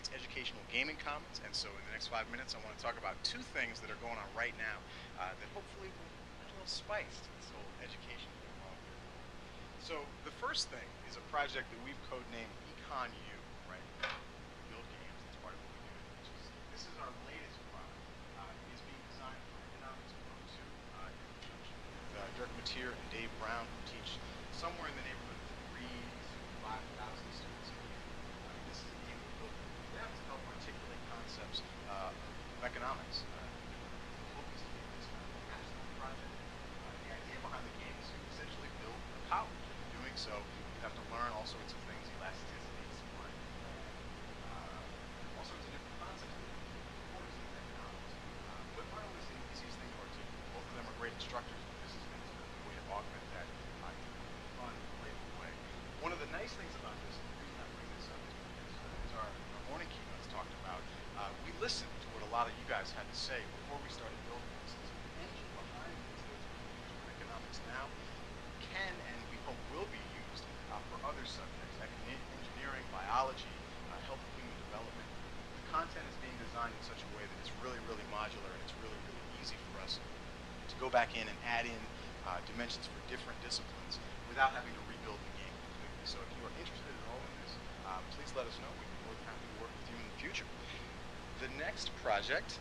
creates educational gaming commons, and so in the next 5 minutes I want to talk about two things that are going on right now that hopefully will add a little spice to this whole education thing while we're here. So the first thing is a project that we've codenamed EconU, right? We build games, that's part of what we do. This is our latest product. It is being designed for Economics 102 in conjunction with Dirk Mateer and Dave Brown, who teach somewhere in the neighborhood of 3,000 to 5,000 students a year. This is a game we built for them to help articulate concepts of economics. The hope is to make this kind of a capstone project. The idea behind the game is to essentially build a college. And in doing so, you have to learn all sorts of things, elasticity, supply and demand, all sorts of different concepts that of course in economics. But aren't always the easiest thing to articulate. Both of them are great instructors, but this is meant to be a way to augment that in a fun and playful way. One of the nice things about this, and the reason I bring this up is because as our morning keynotes talked about, we listened to what a lot of you guys had to say before we started building this. So the engine behind this that's being used for economics now can and we hope will be used for other subjects, engineering, biology, health and human development. The content is being designed in such a way that it's really, really modular and it's really, really easy for us to go back in and add in dimensions for different disciplines without having to rebuild the game completely. So if you are interested at all in this, please let us know. We'd be more than happy to work with you in the future. The next project,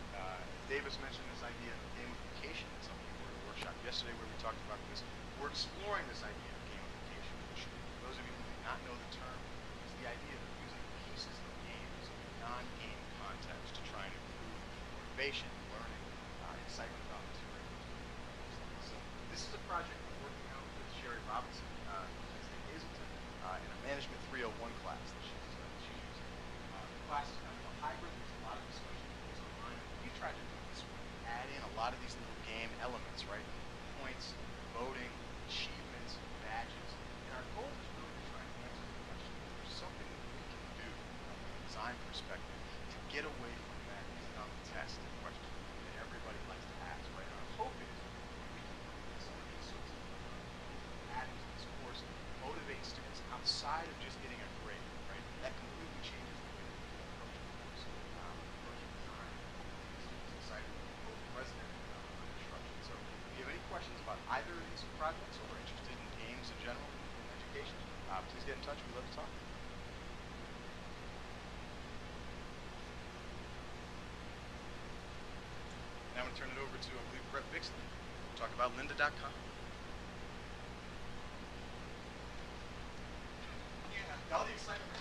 Davis mentioned this idea of gamification in some of you were at a workshop yesterday where we talked about this. We're exploring this idea of gamification. Which, for those of you who do not know the term, is the idea of using pieces of games in a non-game context to try and improve motivation, learning, excitement about material. So this is a project we're working out with Sherry Robinson, Penn State Hazleton, in a Management 301 class that she's using. The class is kind of a hybrid. There's a lot of discussion that goes online. We tried to do this one, add in a lot of these little game elements, right? Points, voting, achievements, badges. And our goal is really to try and answer the question, if there's something that we can do from a design perspective to get away from that economic test question that everybody likes to ask, right? And our hope is we can bring some of these sorts of adding to this course, motivate students outside of just getting a grade, right? That completely changes the way that we can approach the course, approach design, students excited, both resident and instruction. So if you have any questions about either of these projects or are interested in games in general in education, please get in touch. We'd love to talk. Now I'm going to turn it over to, I believe, Brett Bixley. We'll talk about Lynda.com. Yeah, all the excitement.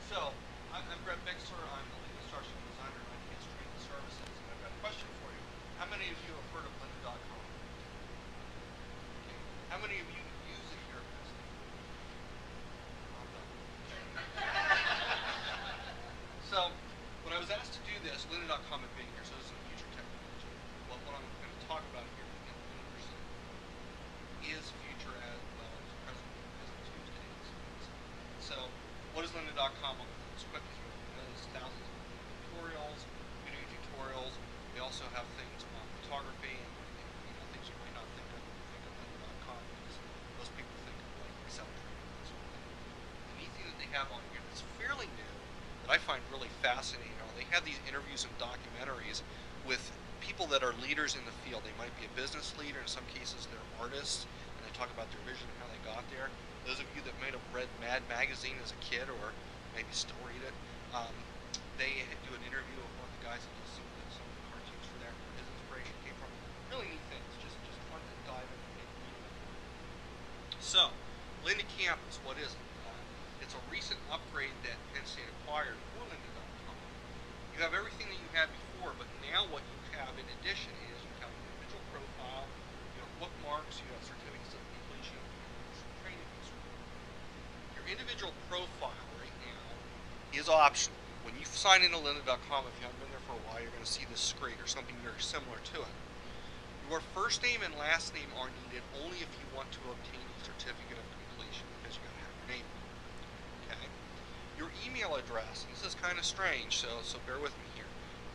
So, I'm Brett Bixler. I'm the lead instructional designer at Advanced Training Services, and I've got a question for you. How many of you have heard of Lynda.com? Okay. How many of you use it here at Penn State? So, when I was asked to do this, Lynda.com had been here, so this is a future technology. Well, what I'm going to talk about here in the university is future as well as present as of Tuesdays. So, what is Lynda.com? I'll go quickly through it. There's thousands of tutorials, video tutorials. We also have things on photography and things you might not think of Lynda.com, because most people think of like Excel training and that sort of thing. The neat thing that they have on here that's fairly new, that I find really fascinating, they have these interviews and documentaries with people that are leaders in the field. They might be a business leader, in some cases they're artists, and they talk about their vision and how they got there. Those of you that might have read Mad Magazine as a kid, or maybe still read it, they do an interview of one of the guys that does some of the cartoons for there, where his inspiration came from. Really neat things, just fun to dive in and read it. So, Lynda Campus, what is it? It's a recent upgrade that Penn State acquired for Lynda.com. You have everything that you had before, but now what you have in addition is you have an individual profile, you have bookmarks, you have certificates of completion, and some training material. Your individual profile right now is optional. When you sign into Lynda.com, if you haven't been there for a while, you're going to see this screen or something very similar to it. Your first name and last name are needed only if you want to obtain a certificate of completion, because you've got to have your name on it. Okay? Your email address, and this is kind of strange, so bear with me here.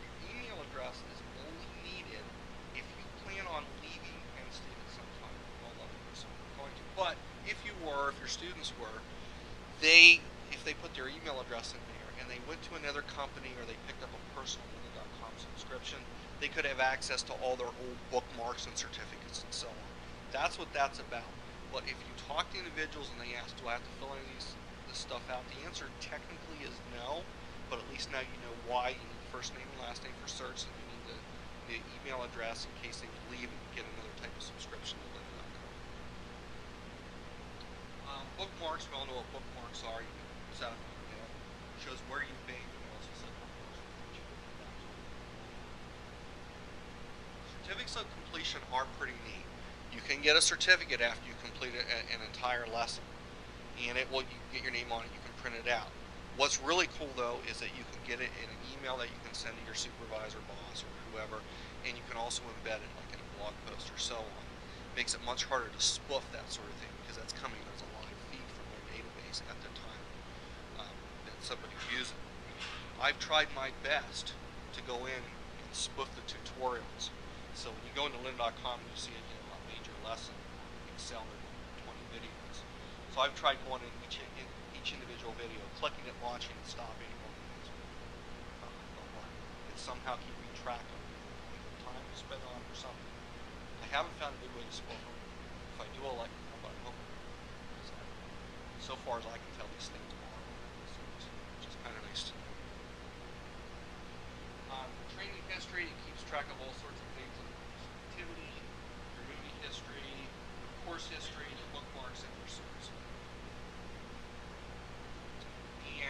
Your email address is only needed if you plan on leaving Penn State at some time. Well, 11% are going to. But if you were, if your students were, if they put their email address in there and they went to another company or they picked up a personal Lynda.com subscription, they could have access to all their old bookmarks and certificates and so on. That's what that's about. But if you talk to individuals and they ask, do I have to fill any of this stuff out? The answer technically is no, but at least now you know why. You need first name and last name for search, and you need the email address in case they leave and get another type of subscription to Lynda.com. Bookmarks, we all know what bookmarks are. You can set up, shows where you've been. You can also set bookmarks for what you've been back to. Certificates of completion are pretty neat. You can get a certificate after you complete an entire lesson, and you get your name on it. You can print it out. What's really cool though is that you can get it in an email that you can send to your supervisor, boss, or whoever, and you can also embed it like in a blog post or so on. Makes it much harder to spoof that sort of thing because that's coming as a live feed from their database at the time that somebody's using. I've tried my best to go in and spoof the tutorials. So when you go into Lynda.com, you see a major lesson in Excel with 20 videos. So I've tried going in each individual video, clicking it, launching, and stopping. And somehow keeping track of the time you spent on it or something. I haven't found a good way to spoof them. If I do, I'll let you know, but I hope so far as I can tell, these things are, which is kind of nice to know. Training history, it keeps track of all sorts of things like activity, your movie history, your course history, your bookmarks, and your certs.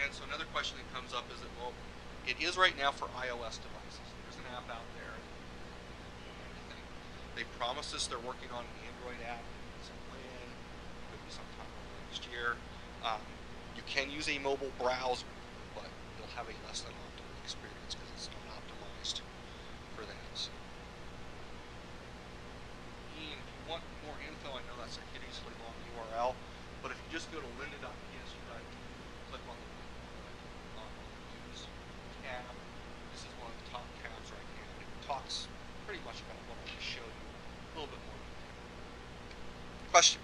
And so another question that comes up is that, well, it is right now for iOS devices. There's an app out there. They promise us they're working on an Android app. Could be sometime next year. You can use a mobile browser, but you'll have a less than optimal experience because it's not optimized for that. So. And if you want more info, I know that's a hideously long URL, but if you just go to lynda.ps, click on the News tab. This is one of the top tabs right now. It talks pretty much about what I just showed you, a little bit more. Question?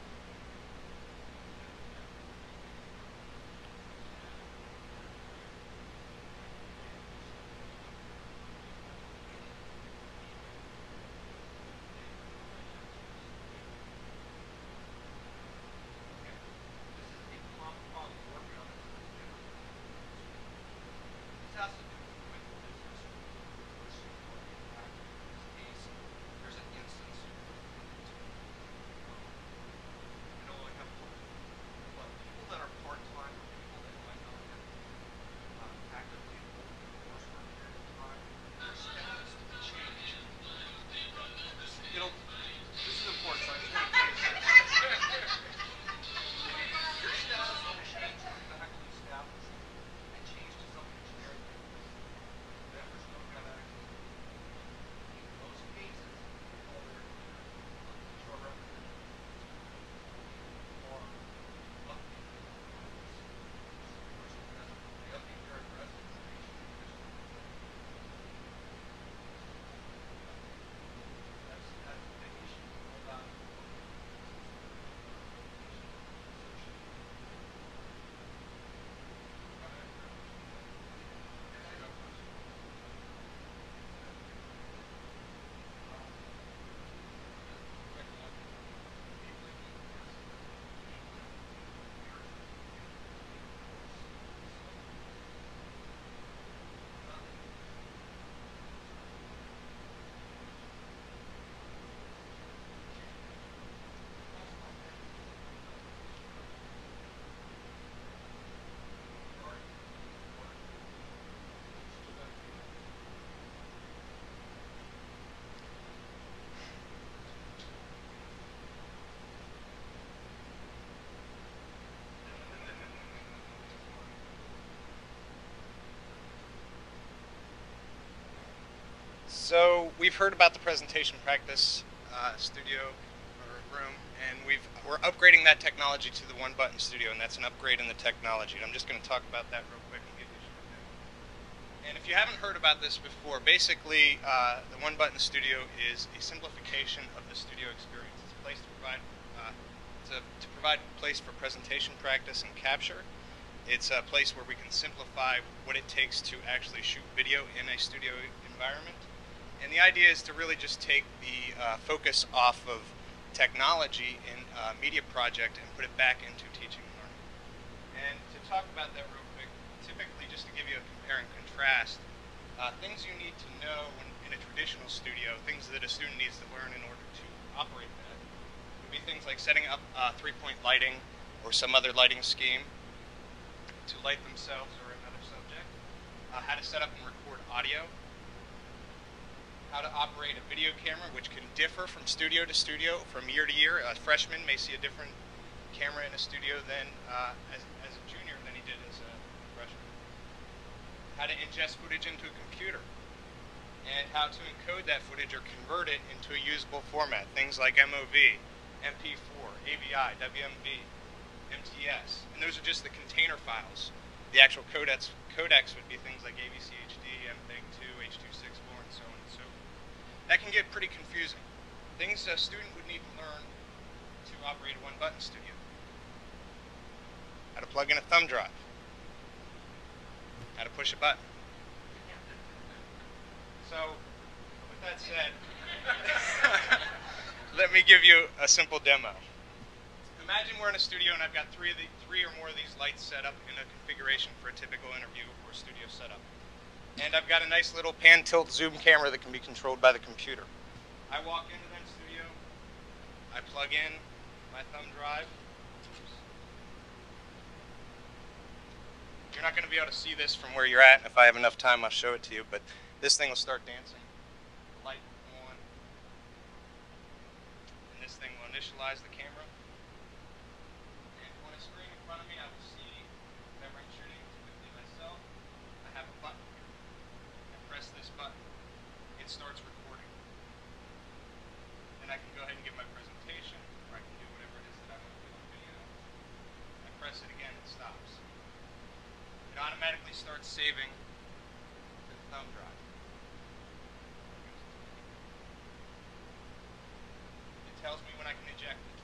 So we've heard about the presentation practice studio or room, and we're upgrading that technology to the One Button Studio, and that's an upgrade in the technology. And I'm just going to talk about that real quick and give you a short demo. And if you haven't heard about this before, basically the One Button Studio is a simplification of the studio experience. It's a place to provide a place for presentation practice and capture. It's a place where we can simplify what it takes to actually shoot video in a studio environment. And the idea is to really just take the focus off of technology in a media project and put it back into teaching and learning. And to talk about that real quick, typically just to give you a compare and contrast, things you need to know when in a traditional studio, things that a student needs to learn in order to operate that, would be things like setting up three-point lighting or some other lighting scheme to light themselves or another subject, how to set up and record audio, how to operate a video camera, which can differ from studio to studio, from year to year. A freshman may see a different camera in a studio than as a junior than he did as a freshman. How to ingest footage into a computer, and how to encode that footage or convert it into a usable format. Things like MOV, MP4, AVI, WMV, MTS. And those are just the container files. The actual codecs would be things like AVCHD, MPEG-2, H.264, and so on and so forth. That can get pretty confusing. Things a student would need to learn to operate a one-button studio. How to plug in a thumb drive. How to push a button. So, with that said, let me give you a simple demo. Imagine we're in a studio and I've got three or more of these lights set up in a configuration for a typical interview or studio setup. And I've got a nice little pan, tilt, zoom camera that can be controlled by the computer. I walk into that studio, I plug in my thumb drive. You're not going to be able to see this from where you're at, and if I have enough time I'll show it to you, but this thing will start dancing. The light will go on. And this thing will initialize the camera. And on a screen in front of me I will see whatever I'm shooting, typically myself. I have a button here. I press this button. It starts recording. Then I can go ahead and give my presentation, or I can do whatever it is that I want to do on video. I press it again, it stops. It automatically starts saving to the thumb drive. It tells me when I can eject it.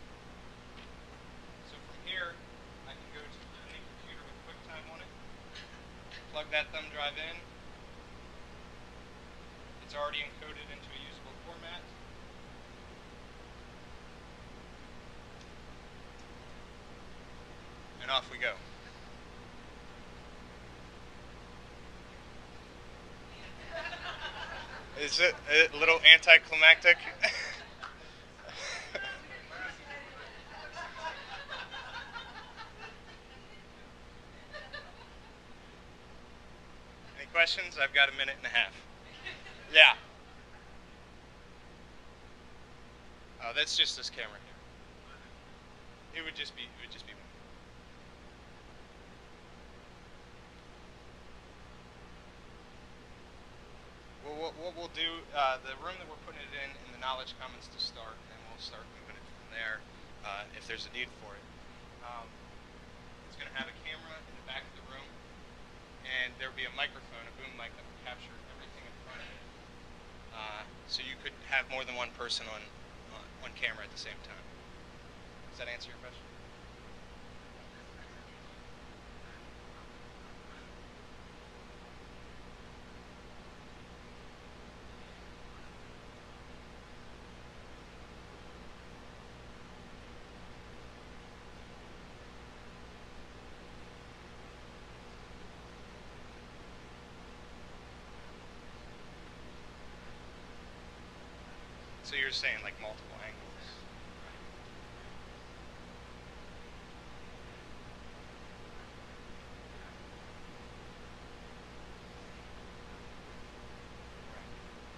So from here, I can go to any computer with QuickTime on it, plug that thumb drive in. It's already encoded into a usable format. And off we go. Is it a little anticlimactic? Any questions? I've got a minute and a half. Yeah. Oh, that's just this camera here. It would just be one. Well, what we'll do, the room that we're putting it in the Knowledge Commons to start, and then we'll start moving it from there if there's a need for it. It's going to have a camera in the back of the room, and there'll be a microphone, a boom mic that will capture everything in front of it. So you could have more than one person on camera at the same time. Does that answer your question? So you're saying like multiple angles?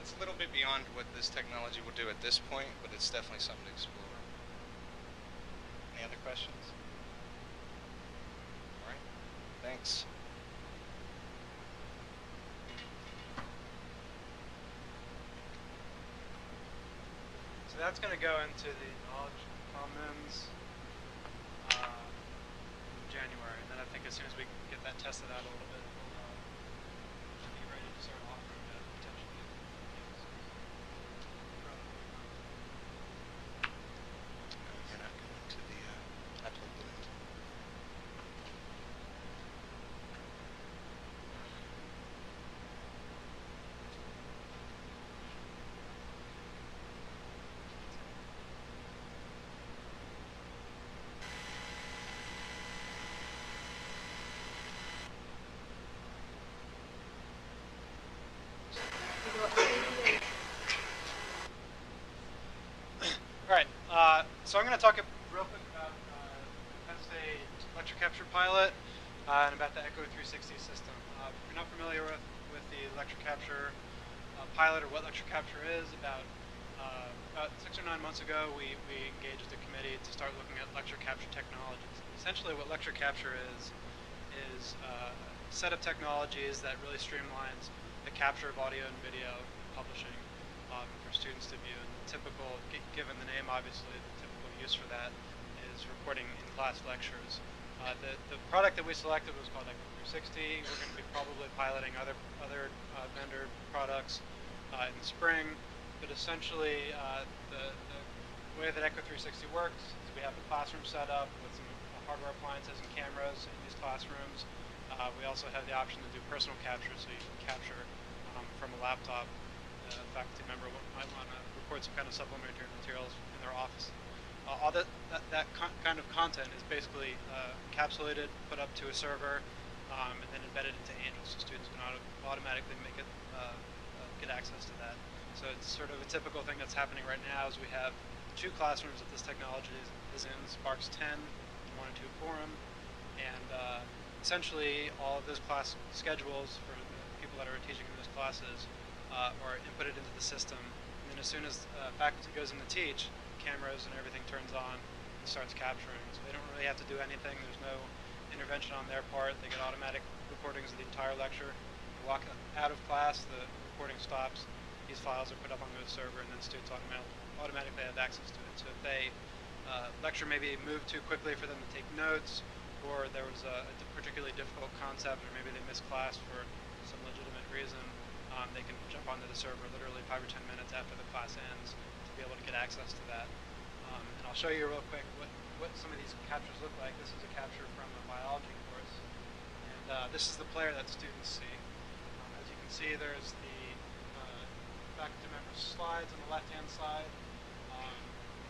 It's a little bit beyond what this technology will do at this point, but it's definitely something to explore. Any other questions? All right, thanks. So that's going to go into the Knowledge Commons in January, and then I think as soon as we get that tested out a little bit, we'll be ready to start offering that potentially. You're not going to the I plugged it in. pilot and about the Echo 360 system. If you're not familiar with the lecture capture pilot or what lecture capture is, about 6 or 9 months ago, we engaged the committee to start looking at lecture capture technologies. Essentially, what lecture capture is a set of technologies that really streamlines the capture of audio and video publishing for students to view. And the typical, given the name, obviously, the typical use for that is recording in-class lectures. The product that we selected was called Echo 360. We're going to be probably piloting other vendor products in the spring. But essentially, the way that Echo 360 works is we have the classroom set up with some hardware appliances and cameras in these classrooms. We also have the option to do personal capture, so you can capture from a laptop. A faculty member might want to record some kind of supplementary materials in their office. All that kind of content is basically encapsulated, put up to a server, and then embedded into Angel, so students can automatically get access to that. So it's sort of a typical thing that's happening right now is we have 2 classrooms that this technology is in, Sparks 10 and 1 and 2 Forum, and essentially all of those class schedules for the people that are teaching in those classes are inputted into the system, and then as soon as faculty goes in to teach, cameras and everything turns on and starts capturing. So they don't really have to do anything. There's no intervention on their part. They get automatic recordings of the entire lecture. They walk out of class, the recording stops. These files are put up onto a server, and then students automatically have access to it. So if they lecture maybe moved too quickly for them to take notes, or there was a particularly difficult concept, or maybe they missed class for some legitimate reason, they can jump onto the server literally 5 or 10 minutes after the class ends to be able to get access to that. And I'll show you real quick what some of these captures look like. This is a capture from a biology course, and this is the player that students see. As you can see, there's the faculty member's slides on the left-hand side,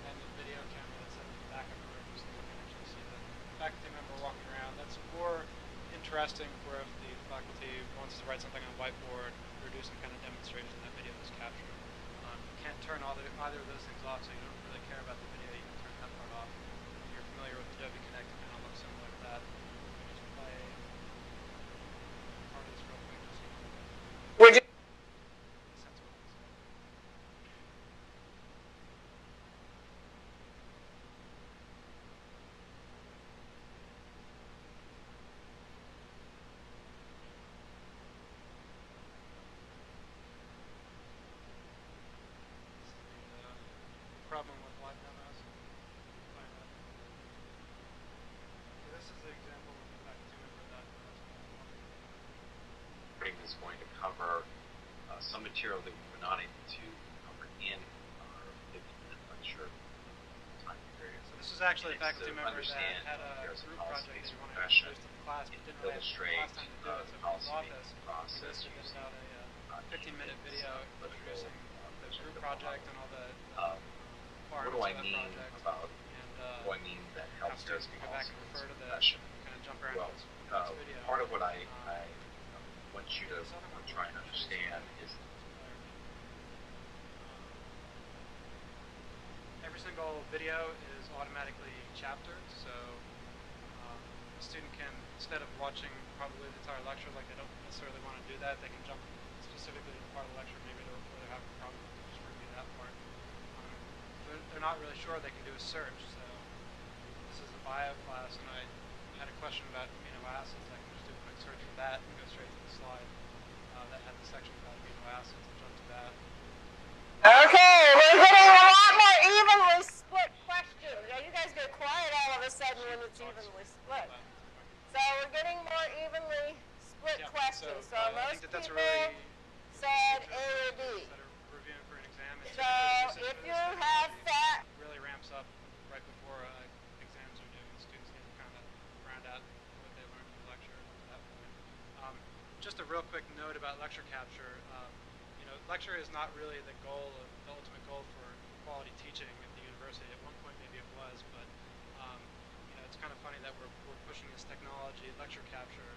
and the video camera that's in the back of the room, so you can actually see the faculty member walking around. That's more interesting for if the faculty wants to write something on a whiteboard or do some kind of demonstration that video is captured. You can't turn either of those things off, so you don't really care about the video. You can turn that part off. If you're familiar with Adobe Connect, it kind of looks similar to that. Let me just play part of this real quick. Would you? Problem with live demos. So this is the example of the faculty member that is going to cover some material that we were not able to cover in our 15-minute lecture time period. So this is actually a faculty member that had a group project that you want to introduce to the class, but didn't really have class time to do it. So in his office, he listed about a 15-minute video introducing the group project and all the what do I mean about what I mean that healthcare is policy profession? Well, part of what I want you to try and understand is every single video is automatically chaptered, so a student can, instead of watching probably the entire lecture, like they don't necessarily want to do that, they can jump specifically to the part of the lecture maybe where they're having a problem, just review that part. They're not really sure, they can do a search. So this is the bio class, and I had a question about amino acids. I can just do a quick search for that and go straight to the slide that had the section about amino acids and jump to that. Okay, we're getting a lot more evenly split questions. Yeah, you guys get quiet all of a sudden when it's evenly split. So we're getting more evenly split questions. So most people said A or B. So if you have that, really ramps up right before exams are due, and students get to kind of round out what they learned in the lecture at that point. Just a real quick note about lecture capture. Lecture is not really the ultimate goal for quality teaching at the university. At one point maybe it was, but it's kind of funny that we're pushing this technology, lecture capture,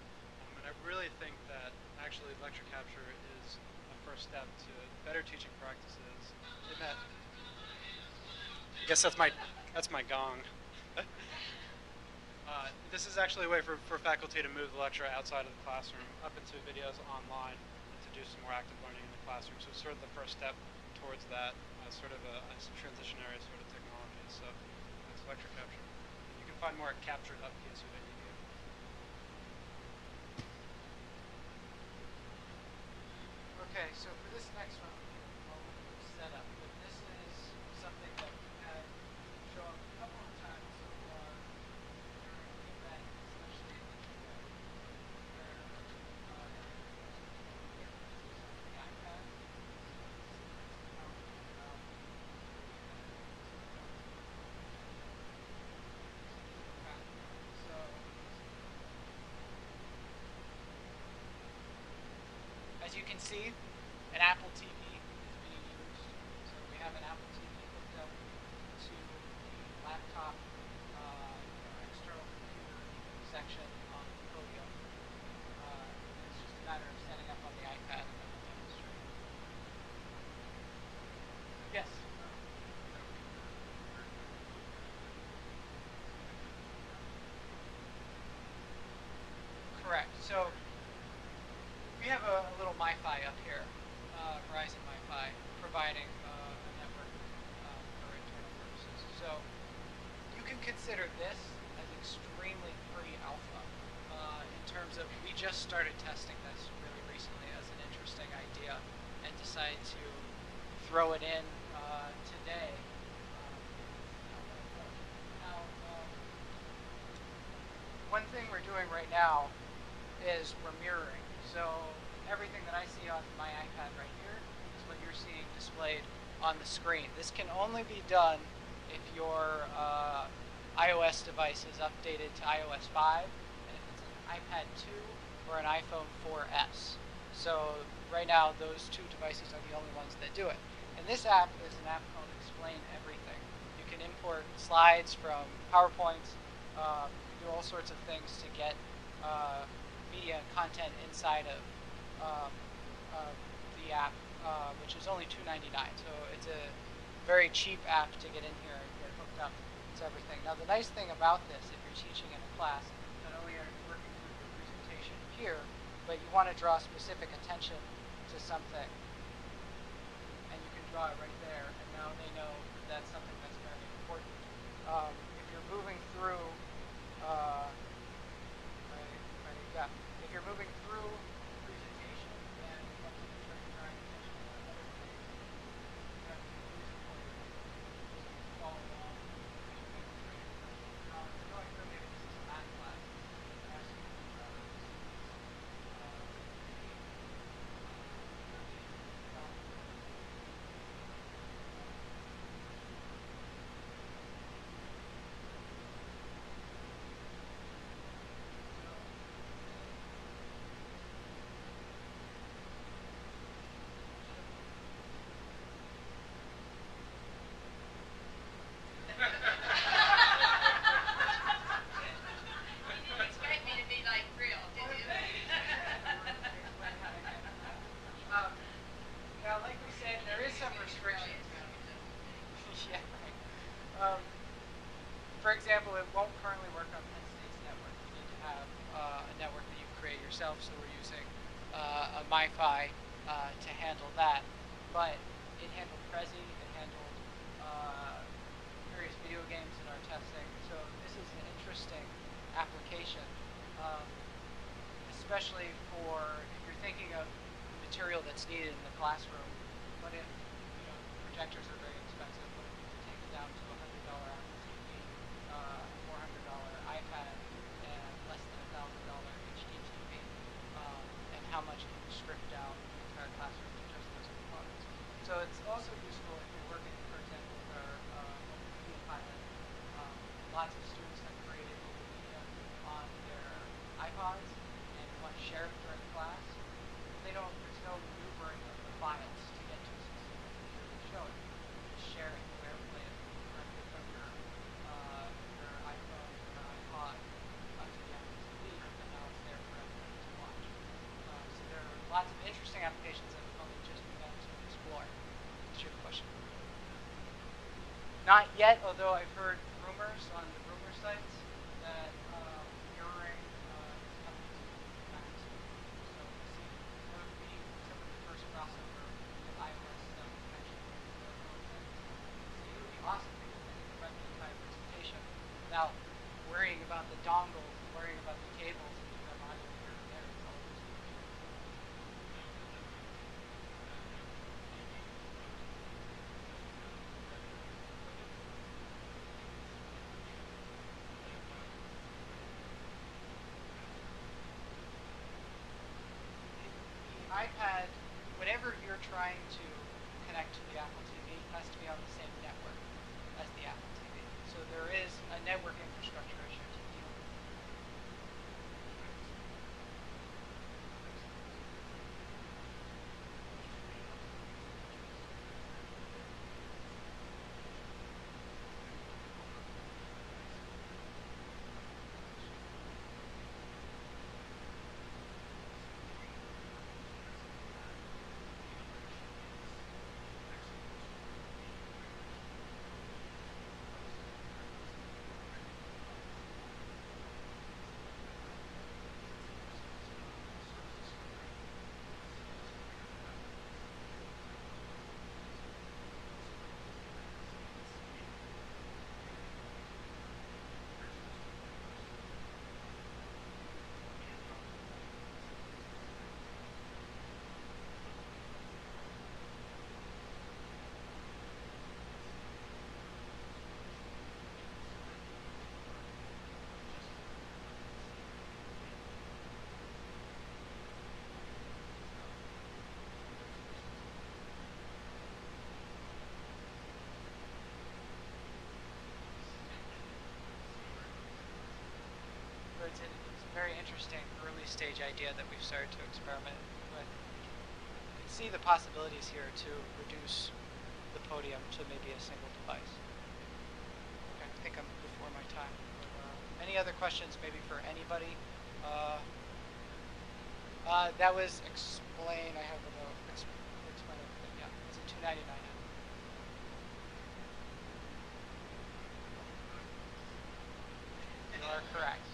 and I really think that actually lecture capture is a first step to better teaching practices. I guess that's my gong. This is actually a way for faculty to move the lecture outside of the classroom, up into videos online, and to do some more active learning in the classroom. So it's sort of the first step towards that, sort of a transitionary sort of technology. So that's lecture capture. And you can find more at capture.psu.edu. Okay, so for this next one, I'll look at the setup, but this is something that we've had show up a couple of times so far during the event, especially in the event where the iPad. So as you can see, an Apple TV is being used. So we have an Apple TV hooked up to the laptop external computer section on the podium. It's just a matter of setting up on the iPad and then we'll demonstrate. Yes? Correct. So we have a little MiFi up here, Verizon MiFi, providing a network for internal purposes. So you can consider this as extremely pre-alpha in terms of we just started testing this really recently as an interesting idea and decided to throw it in today. One thing we're doing right now is we're mirroring. So everything that I see on my iPad right here is what you're seeing displayed on the screen. This can only be done if your iOS device is updated to iOS 5, and if it's an iPad 2 or an iPhone 4S. So right now, those two devices are the only ones that do it. And this app is an app called Explain Everything. You can import slides from PowerPoints, do all sorts of things to get media and content inside of the app, which is only $2.99. So it's a very cheap app to get in here and get hooked up to everything. Now the nice thing about this, if you're teaching in a class, not only are you working through your presentation here, but you want to draw specific attention to something, and you can draw it right there, and now they know that that's something that's very important. If you're moving through if you're moving through the presentation and you want to make sure you're drawing attention to other things, you have to use it for you to follow along with the demonstration. We're going through, maybe this is a math class, asking for example, it won't currently work on Penn State's network. You need to have a network that you create yourself, so we're using a MiFi to handle that. But it handled Prezi, it handled various video games in our testing. So this is an interesting application, especially for if you're thinking of the material that's needed in the classroom. What if projectors are very expensive? What if you could take it down to $100 Apple TV, $400 iPad, and less than $1,000 HD TV? And how much can you strip down the entire classroom to just those components? So it's also useful if you're working, for example, with our mobile media pilot. Lots of students have created mobile media on their iPods and want to share it during class. There's no maneuvering of the files to get to a specific computer to show it. You just share it, you airplay it directly from your iPhone or your iPod onto the Apple TV, and now it's there for everyone to watch. So there are lots of interesting applications that we've only just begun to explore. What's your question? Not yet, although I've heard rumors on the rumor sites that iPad, whatever you're trying to connect to the Apple TV has to be on the same network as the Apple TV. So there is a network infrastructure issue to deal with. It's a very interesting early stage idea that we've started to experiment with. You can see the possibilities here to reduce the podium to maybe a single device. Okay, I think I'm before my time. Any other questions maybe for anybody? That was explain. I have a note. Explain everything. Yeah, it's a $2.99. You are correct.